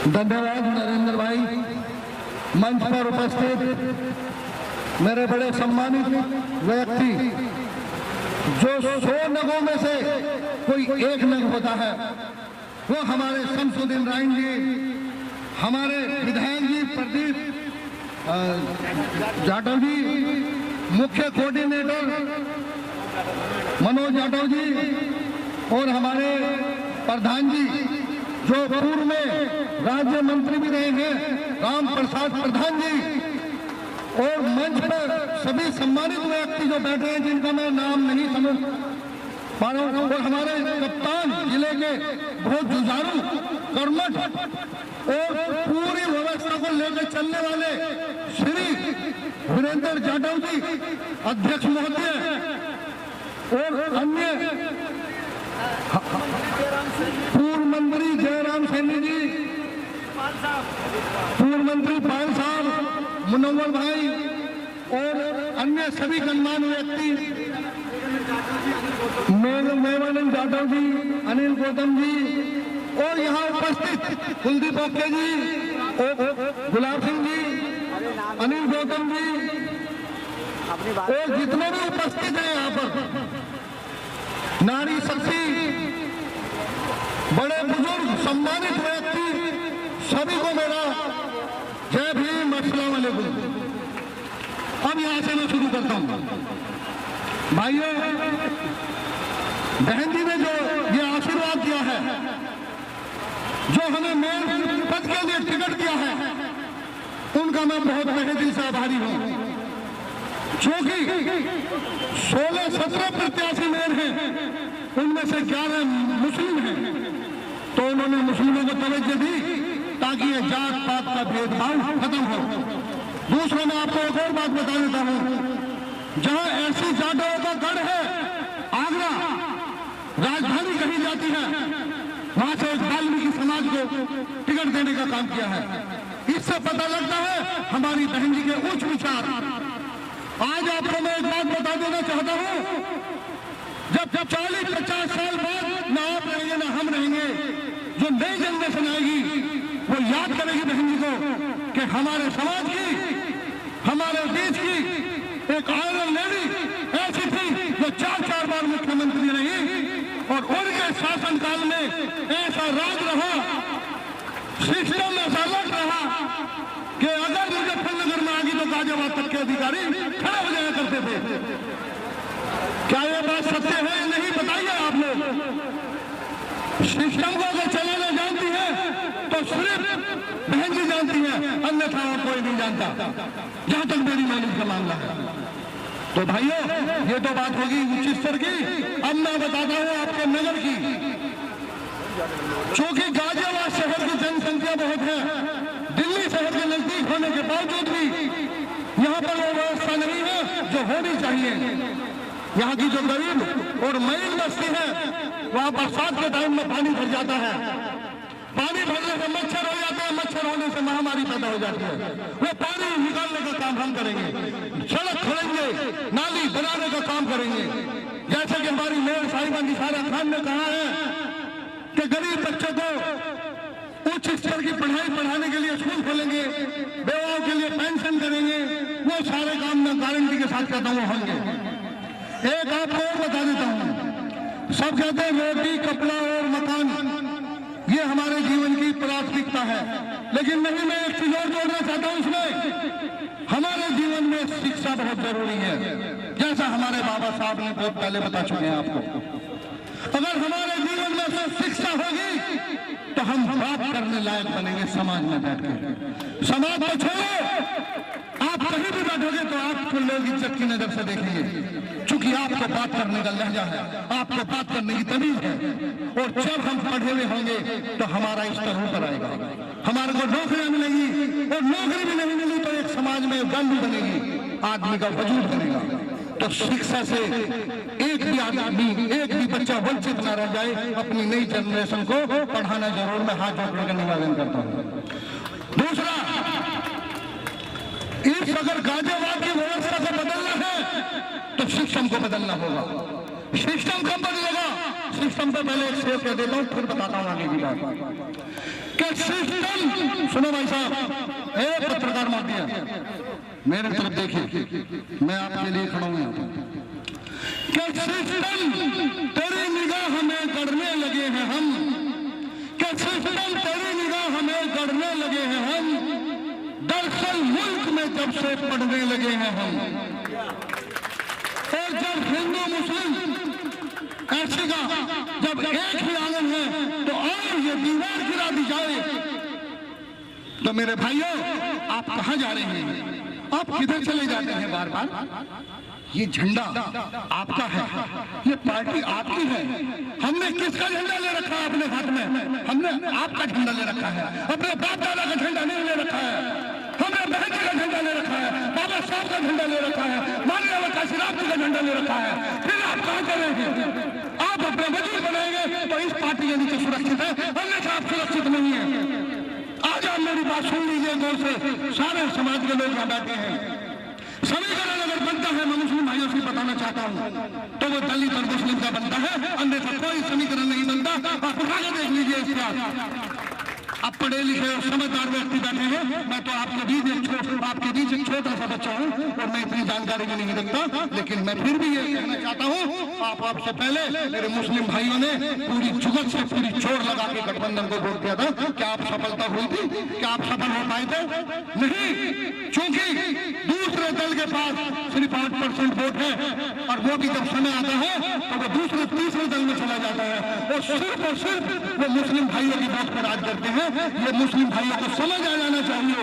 धन्यवाद नरेंद्र भाई। मंच पर उपस्थित मेरे बड़े सम्मानित व्यक्ति, जो 100 नगों में से कोई एक नग होता है, वो हमारे शमसुद्दीन राइन जी, हमारे विधायक जी प्रदीप जाटव जी, मुख्य कोऑर्डिनेटर मनोज जाटव जी, और हमारे प्रधान जी जो पूर्व में राज्य मंत्री भी रहे हैं, राम प्रसाद प्रधान जी, और मंच पर सभी सम्मानित व्यक्ति जो बैठे हैं जिनका मैं नाम नहीं समझ पा रहा हूं, और हमारे कप्तान जिले के बहुत जुझारू, कर्मठ और पूरी व्यवस्था को लेकर चलने वाले श्री वीरेंद्र जाटव जी, अध्यक्ष महोदय, और अन्य पूर्व मंत्री जयराम सैनी जी, पूर्व मंत्री पायल साहब, मुनव्वर भाई, और अन्य सभी गणमान्य व्यक्ति, मेवानंद जाटव जी, अनिल गौतम जी, और यहाँ उपस्थित कुलदीप ओके जी, गुलाब सिंह जी, अनिल गौतम जी, और जितने भी उपस्थित हैं यहाँ पर, नारी शक्ति, बड़े बुजुर्ग सम्मानित व्यक्ति, सभी को मेरा जय भीम, अस्सलाम वालेकुम। अब यहां से मैं शुरू करता हूं। भाइयों, बहन जी ने जो ये आशीर्वाद दिया है, जो हमें मेयर पद के लिए टिकट दिया है, उनका मैं बहुत तहे दिल से आभारी हूं। क्योंकि 16-17 प्रत्याशी मेयर हैं, उनमें से 11 मुस्लिम हैं, तो उन्होंने मुस्लिमों को तवज्जो दी ताकि ये जात पात का भेदभाव खत्म हो। दूसरा, मैं आपको एक और बात बता देता हूं, जहां ऐसी जाटों का गढ़ है, आगरा राजधानी कही जाती है, वहां से एक वाल्मीकि समाज को टिकट देने का काम किया है। इससे पता लगता है हमारी बहन जी के उच्च विचार। आज आपको मैं एक बात बता देना चाहता हूं, जब 40-50 साल बाद ना आप रहेंगे ना हम रहेंगे, जो नई जनरेशन आएगी वो याद करेगी बहन जी को कि हमारे समाज की, हमारे देश की एक आयरन लेडी ऐसी थी जो 4-4 बार मुख्यमंत्री रही, और उनके शासनकाल में ऐसा राज रहा, सिस्टम ऐसा लग रहा कि अगर मुजफ्फरनगर में आगी तो गाजियाबाद तक के अधिकारी खड़े हो जाया करते थे। क्या ये बात सत्य है या नहीं, बताइए आप लोग। सिस्टम को अगर चलाना जानती है तो सिर्फ बहन जी जानती है, अन्यथा और कोई नहीं जानता, जहां तक मेरी नॉलेज का मामला है। तो भाइयों, ये तो बात होगी उच्च स्तर की। अब मैं बताता हूं आपके नगर की। चूंकि गाजियाबाद शहर की जनसंख्या बहुत है, दिल्ली शहर के नजदीक होने के बावजूद भी यहाँ पर वो व्यवस्था नहीं है जो होनी चाहिए। यहाँ की जो गरीब और मईन बस्ती है, वहाँ बरसात के टाइम में पानी भर जाता है, पानी भरने से मच्छर हो जाते हैं, मच्छर होने से महामारी पैदा हो जाती है। वो पानी निकालने का काम हम करेंगे, सड़क खोलेंगे, नाली बनाने का काम करेंगे। जैसे कि हमारी मेयर साहिबा निसारा खान ने कहा है कि गरीब बच्चों को उच्च स्तर की पढ़ाई पढ़ाने के लिए स्कूल खोलेंगे, बेवाओं के लिए पेंशन करेंगे, वो सारे काम मैं गारंटी के साथ कहता हूँ होंगे। एक आपको और बता देता हूं, सब कहते हैं रोटी, कपड़ा और मकान ये हमारे जीवन की प्राथमिकता है, लेकिन नहीं, मैं एक चीज और जोड़ना चाहता हूं इसमें। हमारे जीवन में शिक्षा बहुत जरूरी है, जैसा हमारे बाबा साहब ने बहुत पहले बता चुके हैं आपको। अगर हमारे जीवन में शिक्षा होगी तो हम बात करने लायक बनेंगे समाज में बैठ के। समाज को छोड़ो, आप कहीं भी बैठोगे तो आपको लोग इज्जत की नजर से देखेंगे, क्योंकि आपको बात करने का लहजा है, आपको बात करने की तमीज है। और जब हम पढ़े हुए होंगे तो हमारा स्तर ऊपर आएगा, हमारे को नौकरियां मिलेंगी, और नौकरी भी नहीं मिली तो एक समाज में वैल्यू बनेगी, आदमी का वजूद बनेगा। तो शिक्षा से एक भी आदमी, एक भी बच्चा वंचित न रह जाए। अपनी नई जनरेशन को पढ़ाना जरूर मैं हाथ जोड़ कर निवेदन करता हूँ। दूसरा, इस अगर गाजियाबाद की व्यवस्था को बदलना है तो शिक्षण को बदलना होगा। सिस्टम कब बदलेगा? सिस्टम पे पहले एक शेर कह देता हूँ, फिर बताता हूँ आगे की बात। कि सिस्टम, सुनो भाई साहब, पत्रकार माफिया, मेरे तरफ देखिए, मैं आपके लिए खड़ा हूँ यहाँ पर। कि सिस्टम तेरी निगाह में गड़ने लगे हैं हम, कि सिस्टम तेरी निगाह में गड़ने लगे हैं हम, दरअसल मुल्क में जब से पढ़ने लगे हैं हम। और जब हिंदू मुस्लिम ऐसे का जब एक ही आंगन है तो और ये दीवार गिरा दी जाए, तो मेरे भाइयों आप कहां जा रहे हैं? आप किधर चले जाते हैं बार बार? ये झंडा आपका है, ये पार्टी आपकी है। हमने किसका झंडा ले रखा है अपने हाथ में? हमने आपका झंडा ले रखा है, अपने बाप दादा का झंडा नहीं ले रखा है। हमने बहन जी का झंडा ले रखा है, बाबा साहब का झंडा ले रखा है, माननीय काशीराम जी का झंडा ले रखा है। फिर आप कहां करेंगे? आप अपने वजूद बनाएंगे तो इस पार्टी के नीचे सुरक्षित है, अन्यथा आप सुरक्षित नहीं है। आज आप मेरी बात सुन लीजिए गौर से, सारे समाज के लोग यहाँ बैठे हैं। समीकरण अगर बनता है, मैं मुस्लिम भाइयों से बताना चाहता हूँ, तो वो दलित और मुस्लिम का बनता है, अन्यथा कोई समीकरण नहीं बनता। आप उठा के देख लीजिए इसका। आप पढ़े लिखे और समझदार व्यक्ति बैठे हैं, मैं तो आपके बीच एक छोटा सा बच्चा हूँ और मैं इतनी जानकारी भी नहीं रखता, लेकिन मैं फिर भी ये कहना चाहता हूँ, आपसे पहले मेरे मुस्लिम भाइयों ने पूरी जुगत से पूरी जोर लगा के गठबंधन को वोट दिया था। क्या आप सफलता हुई थी? क्या आप सफल हो पाए थे? नहीं, क्योंकि दूसरे दल के पास सिर्फ 8% वोट है, और वो भी जब समय आता है तो वो दूसरे तीसरे दल में चला जाता है, और सिर्फ वो मुस्लिम भाइयों की वोट पर राज करते हैं। ये मुस्लिम भाइयों को समझ आ जाना चाहिए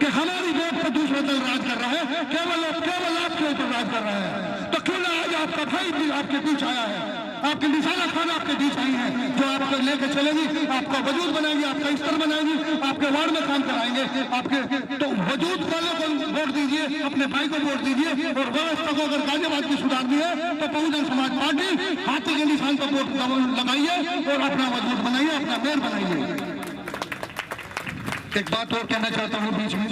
कि हमारी वोट पर दूसरा दल राज कर रहा है, केवल आपके ऊपर राज कर रहा है। तो क्यों ना आज आपका भाई भी आपके बीच आया है, आपके निशाना खाना आपके बीच आई है, जो आपको लेकर चलेगी, आपका वजूद बनाएगी, आपका स्तर बनाएगी, आपके वार्ड में काम कराएंगे आपके। तो वजूद वालों को वोट दीजिए, अपने भाई को वोट दीजिए, और व्यवस्था को अगर गाजियाबाद की सुधारनी है तो बहुजन समाज पार्टी हाथी के निशान पर वोट लगाइए और अपना वजूद बनाइए, अपना मेयर बनाइए। एक बात और कहना चाहता हूं बीच में,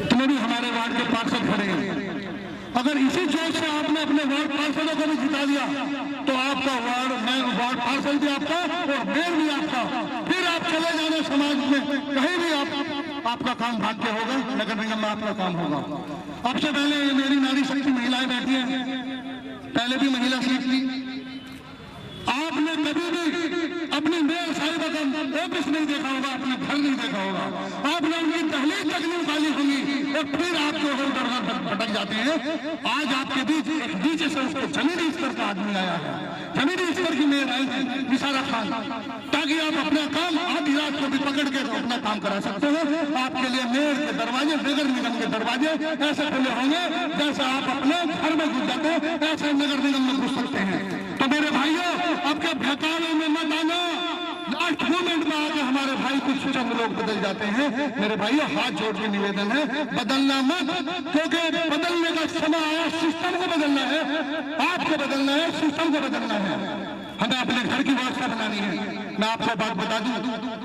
तुम्हें भी हमारे वार्ड के पार्षद खड़े हैं, अगर इसी जोश से आपने अपने वार्ड पार्षदों को भी जिता दिया तो आपका वार्ड पार्षद भी आपका और मेयर भी आपका। फिर आप चले जाने समाज में कहीं भी आपका काम भाग्य होगा, नगर निगम में आपका काम होगा। आपसे पहले मेरी नारी शक्ति महिलाएं बैठी हैं, पहले भी महिला सीट थी। आपने कभी भी अपनी मेयर साहिबा का ऑफिस नहीं देखा होगा, अपना घर नहीं देखा होगा, आपने उनकी दहलीज तक नहीं उखाली होगी, और फिर आप जो है भटक जाते हैं। आज आपके बीच एक नीचे से उसको जमीनी स्तर का आदमी आया है, जमीनी स्तर की मेयर आई है निसारा खान, ताकि आप अपना काम आधी रात को भी पकड़ के अपना काम करा सकते हो। आपके लिए मेयर के दरवाजे, नगर निगम के दरवाजे ऐसे खुले होंगे जैसे आप अपने घर में घुस जाते हैं, ऐसे नगर निगम में घुस सकते हैं। तो मेरे भाइयों, आपके भकालों में मत आना, लास्ट मोमेंट में आके हमारे भाई कुछ चंद लोग बदल जाते हैं। मेरे भाइयों, हाथ जोड़ के निवेदन है, बदलना मत, क्योंकि बदलने का समय आया। सिस्टम को बदलना है, आपको बदलना है, सिस्टम को बदलना है। हमें अपने घर की व्यवस्था बनानी है। मैं आपको बात बता दूं,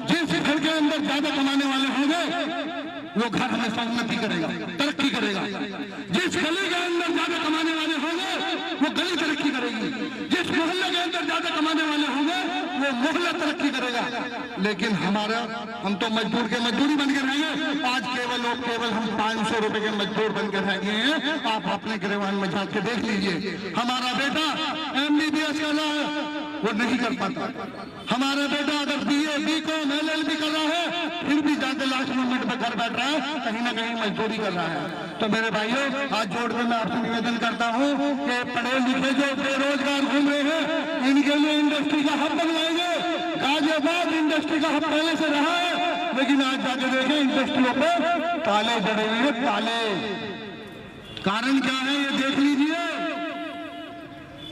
जिस घर के अंदर ज्यादा कमाने वाले होंगे वो घर हमेशा उन्नति करेगा, तरक्की करेगा। जिस गली के अंदर ज्यादा कमाने वाले होंगे वो गली तरक्की करेगी, जिस मोहल्ले के अंदर ज्यादा कमाने वाले होंगे वो मोहल्ला तरक्की करेगा। लेकिन हम तो मजदूर के मजदूरी बनकर रह गए। आज केवल हम 500 रुपए के मजदूर बनकर रह गए हैं। आप अपने गिरवान में जाके देख लीजिए, हमारा बेटा MBBS कर रहा है, वो नहीं कर पाता। हमारा बेटा अगर BA, BCom, LLB कर रहा है, फिर भी जाके लास्ट मोमेंट में घर बैठ रहा है, कहीं ना कहीं मजदूरी कर रहा है। तो मेरे भाइयों, हाथ जोड़ के मैं आपसे निवेदन करता हूँ कि पढ़े लिखे जो बेरोजगार घूम रहे हैं, इनके लिए इंडस्ट्री का हब बनवाएंगे। गाजियाबाद इंडस्ट्री का हब पहले से रहा है, लेकिन आज जाके देखें इंडस्ट्रियों पे ताले जड़े हुए हैं, ताले। कारण क्या है ये देख लीजिए।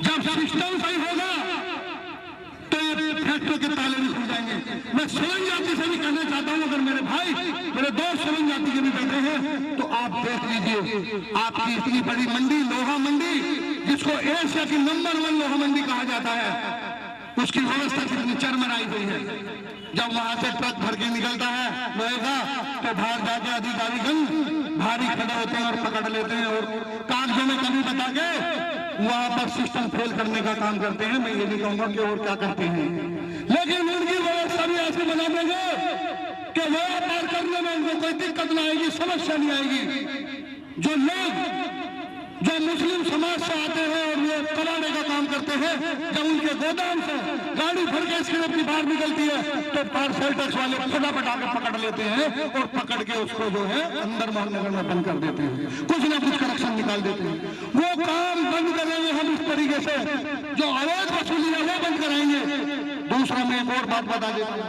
जब सिस्टम सही होगा तो ये फैक्ट्री के ताले भी खुल जाएंगे। मैं सोलन जाति से भी कहना चाहता हूँ, अगर मेरे भाई, मेरे दोस्त सोलन जाति के भी बैठे हैं, तो आप देख लीजिए, आपकी इतनी बड़ी मंडी, लोहा मंडी, जिसको एशिया की नंबर 1 लोहा मंडी कहा जाता है, उसकी व्यवस्था कितनी चरमराई हुई है। जब वहां से ट्रक भर के निकलता है लोहे का, तो बाहर जाके अधिकारीगण भारी खड़े होते हैं और पकड़ लेते हैं, और कागजों में कमी बता के वहां पर सिस्टम फेल करने का काम करते हैं। मैं ये नहीं कहूंगा कि और क्या करते हैं, लेकिन उनकी व्यवस्था भी ऐसी बना देंगे कि व्यापार करने में उनको कोई दिक्कत नहीं आएगी, समस्या नहीं आएगी। जो लोग जो मुस्लिम समाज से आते हैं और वो कमाने का काम करते हैं, जब उनके गोदाम से गाड़ी भर के सिर्फ अपनी बाहर निकलती है तो पार्सल टैक्स वाले फटाफट आकर पकड़ लेते हैं और पकड़ के उसको जो है अंदर महानगर में बंद कर देते हैं, कुछ ना कुछ कनेक्शन निकाल देते हैं। वो काम बंद करेंगे हम इस तरीके से, जो अवैध वसूली है वो बंद कराएंगे। दूसरा मैं एक और बात बता देता हूँ,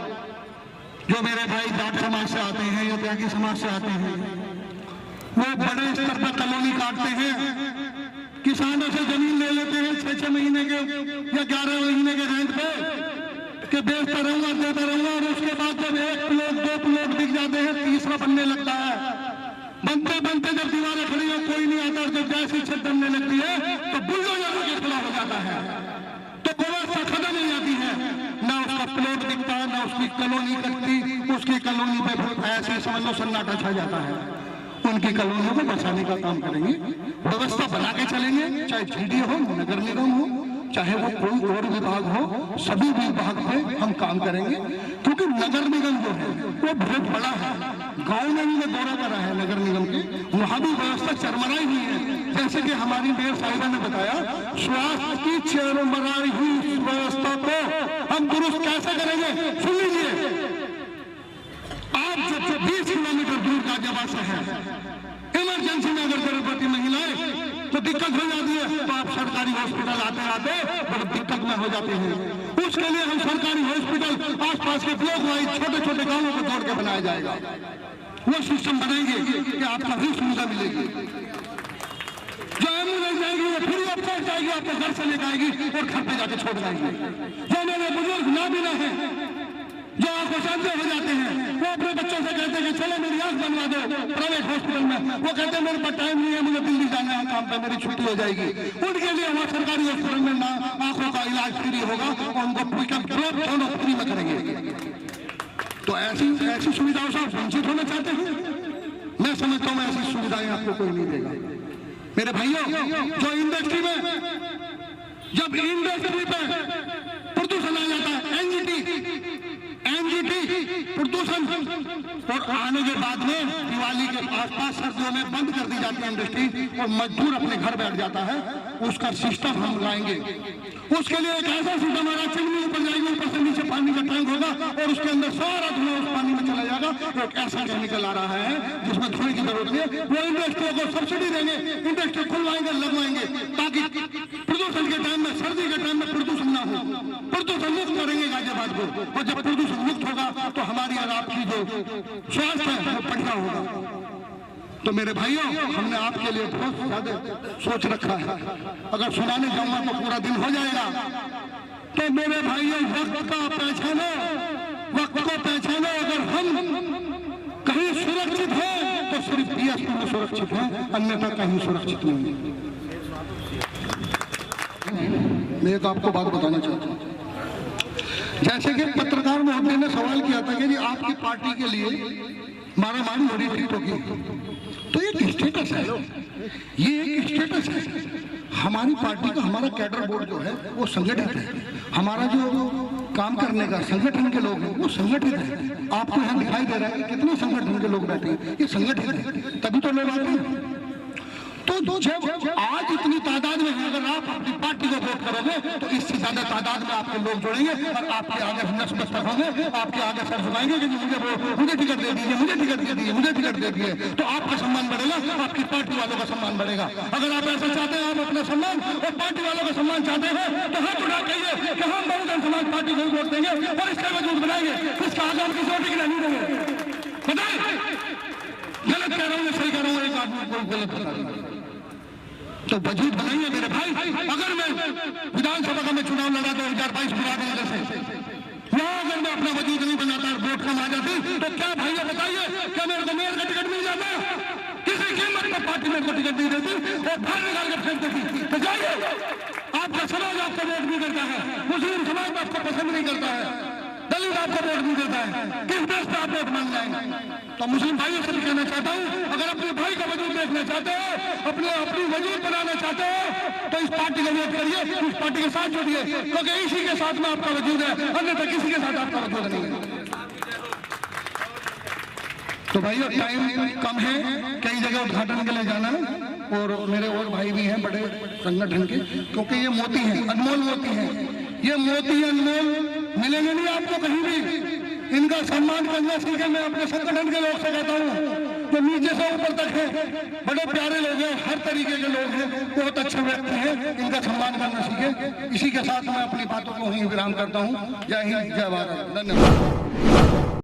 जो मेरे भाई जाट समाज से आते हैं या त्यागी समाज से आते हैं, वो बड़े स्तर पर कॉलोनी काटते हैं, किसानों से जमीन ले लेते हैं 6-6 महीने के या 11 महीने के रेंट पे कि बेचता रहूंगा देता रहूंगा, और उसके बाद जब 1 प्लॉट 2 प्लॉट बिक जाते हैं, तीसरा बनने लगता है। बनते बनते जब दीवारें खड़ी हो कोई नहीं आता, जब जैसी छत बनने लगती है तो बुलडोजर के खड़ा हो जाता है, तो व्यवस्था खत्म नहीं जाती है, ना उसका प्लॉट बिकता है ना उसकी कॉलोनी कटती, उसकी कॉलोनी पे ऐसे समझ लो सन्नाटा छा जाता है। उनकी कॉलोनियों को बचाने का काम करेंगे, व्यवस्था बना के चलेंगे, चाहे जीडी हो, नगर निगम हो, चाहे वो कोई और विभाग हो, सभी विभाग पे हम काम करेंगे। क्योंकि नगर निगम जो है वो बहुत बड़ा है, गांव में भी मैं दौरा करा है नगर निगम के, वहां भी व्यवस्था चरमराई हुई है। जैसे कि हमारी मेयर साहिबा ने बताया, स्वास्थ्य की चरमराई हुई व्यवस्था को हम दुरुस्त कैसे करेंगे, सुन लीजिए। आप जो 20 किलोमीटर दूर का जवासा है, इमरजेंसी में अगर गर्भवती महिलाएं तो दिक्कत हो जाती है, तो आप सरकारी हॉस्पिटल आते आते बहुत दिक्कत में हो जाते हैं। उसके लिए हम सरकारी हॉस्पिटल आसपास के ब्लॉक वाइज छोटे छोटे गांवों को जोड़ के बनाया जाएगा। वो सिस्टम बनाएंगे कि आपका भी सुविधा मिलेगी। जो एम्बुलेंस जाएगी वो फ्री ऑफ कॉस्ट जाएगी, आपको घर से लेकर आएगी और घर पे जाके छोड़ जाएगी। जो मेरे बुजुर्ग ना भी रहे, जो आपको शांति हो जाते हैं, वो अपने बच्चों से कहते हैं कि चलो मेरी आंख बनवा दो प्राइवेट हॉस्पिटल में, वो कहते हैं मेरे पास टाइम नहीं है, मुझे दिल्ली जाना है काम पे, मेरी छुट्टी हो जाएगी। उनके लिए वहाँ सरकारी हॉस्पिटल में ना आंखों का इलाज फ्री होगा और उनको दोनों फ्री में करेंगे। तो ऐसी सुविधाओं से वंचित होना चाहते हैं? मैं समझता हूँ ऐसी सुविधाएं आपको कोई नहीं देगा। मेरे भाइयों, जो इंडस्ट्री में जब इंडस्ट्री पे प्रदूषण आ जाता है, एनजीटी प्रदूषण, और आने के बाद में दिवाली के आसपास सर्दियों में बंद कर दी जाती है इंडस्ट्री और मजदूर अपने घर बैठ जाता है, उसका सिस्टम हम लाएंगे। उसके लिए एक ऐसा सिस्टम आएगा, चिमनी ऊपर जाएगी, ऊपर से नीचे पानी का टैंक होगा और उसके अंदर सारा धुआं उस पानी में चला जाएगा। एक ऐसा केमिकल आ रहा है जिसमें धुएं की जरूरत नहीं है, वो इंडस्ट्रियों को सब्सिडी देंगे, इंडस्ट्री खुलवाएंगे, लगवाएंगे, ताकि प्रदूषण के टाइम में, सर्दी के टाइम में प्रदूषण ना हो, प्रदूषण मुक्त करेंगे गाजियाबाद को। और जब प्रदूषण मुक्त होगा तो हमारी और आपकी जो स्वास्थ्य है वो बढ़िया होगा। तो मेरे भाइयों, हमने आपके लिए बहुत ज्यादा सोच रखा है, अगर सुनाने जाऊंगा तो पूरा दिन हो जाएगा। तो मेरे भाइयों, वक्त का पहचानो, वक्त को पहचानो। अगर हम कहीं सुरक्षित हैं तो सिर्फ बीएसपी में सुरक्षित हैं, अन्यथा कहीं सुरक्षित नहीं। मैं एक आपको बात बताना चाहता हूँ, जैसे कि पत्रकार महोदय ने सवाल किया था कि जी आपकी पार्टी के लिए मारामारी हो रही टिकटों की, तो ये एक स्टेटस है, ये एक स्टेटस है। हमारी पार्टी का, हमारा कैडर बोर्ड जो है वो संगठित है, हमारा जो काम करने का संगठन के लोग हैं वो संगठित है। आपको यहाँ दिखाई दे रहा है कि कितने संगठन के लोग बैठे हैं, ये संगठित है, तभी तो लोग आते हैं। तो जब आज इतनी तादाद में अगर आप अपनी पार्टी को वोट करोगे तो इससे ज्यादा तादाद में आपके लोग जुड़ेंगे और आपके आगे नतमस्तक होंगे, आपके आगे सर झुकाएंगे कि मुझे टिकट दे दीजिए, मुझे टिकट दे दीजिए, मुझे टिकट दे दीजिए। तो आपका सम्मान बढ़ेगा, आपकी पार्टी वालों का सम्मान बढ़ेगा। अगर आप ऐसा चाहते हैं, आप अपना सम्मान और पार्टी वालों का सम्मान चाहते हैं, तो हाथ उठा कहिए कि हम बहुजन समाज पार्टी को वोट देंगे और इसका वजूद बनाएंगे, इसका आगे हम किसी और टिकट नहीं देंगे। बताए गलत कह रहा हूँ, सही कह रहा हूँ, एक आदमी को गलत बता रहा हूँ, तो वजूद बनाइए मेरे भाई। अगर मैं विधानसभा का मैं चुनाव लड़ा 2022 बुरा से, वहां अगर मैं अपना वजूद नहीं बनाता और वोट कम आ जाती, तो क्या भैया बताइए, क्या मेरे को मेयर का टिकट मिल जाता? किसी कीमत पर पार्टी मेरे को टिकट नहीं देती और बाहर निकाल कर फेंक देती। तो जाइए, आपका समाज आपको वोट नहीं करता है, मुस्लिम समाज आपको पसंद नहीं करता है, दलित आपको वोट नहीं देता है, किस देश पे आप वोट मांग जाएंगे? तो मुस्लिम भाइयों से भी कहना चाहता हूँ, अगर अपने भाई का वजूद देखना चाहते हो, अपनी वजूद बनाना चाहते हो, तो इस पार्टी का वोट करिए, इस पार्टी के साथ जुड़िए, क्योंकि इसी के साथ में आपका वजूद है, अन्यथा किसी के साथ आपका वजूद नहीं है। तो भाइयों टाइम कम है, कई जगह उद्घाटन के लिए जाना है, और मेरे और भाई भी हैं बड़े संगठन के, क्योंकि ये मोती हैं, अनमोल मोती हैं, ये मोती अनमोल मिलेंगे नहीं आपको कहीं भी। इनका सम्मान करना सीखे। मैं अपने संगठन के लोग से कहता हूँ, जो नीचे से ऊपर तक है, बड़े प्यारे लोग हैं, हर तरीके के लोग हैं, बहुत अच्छे व्यक्ति हैं, इनका सम्मान करना सीखे। इसी के साथ मैं अपनी बातों को वहीं विराम करता हूँ। जय हिंद, जय भारत, धन्यवाद।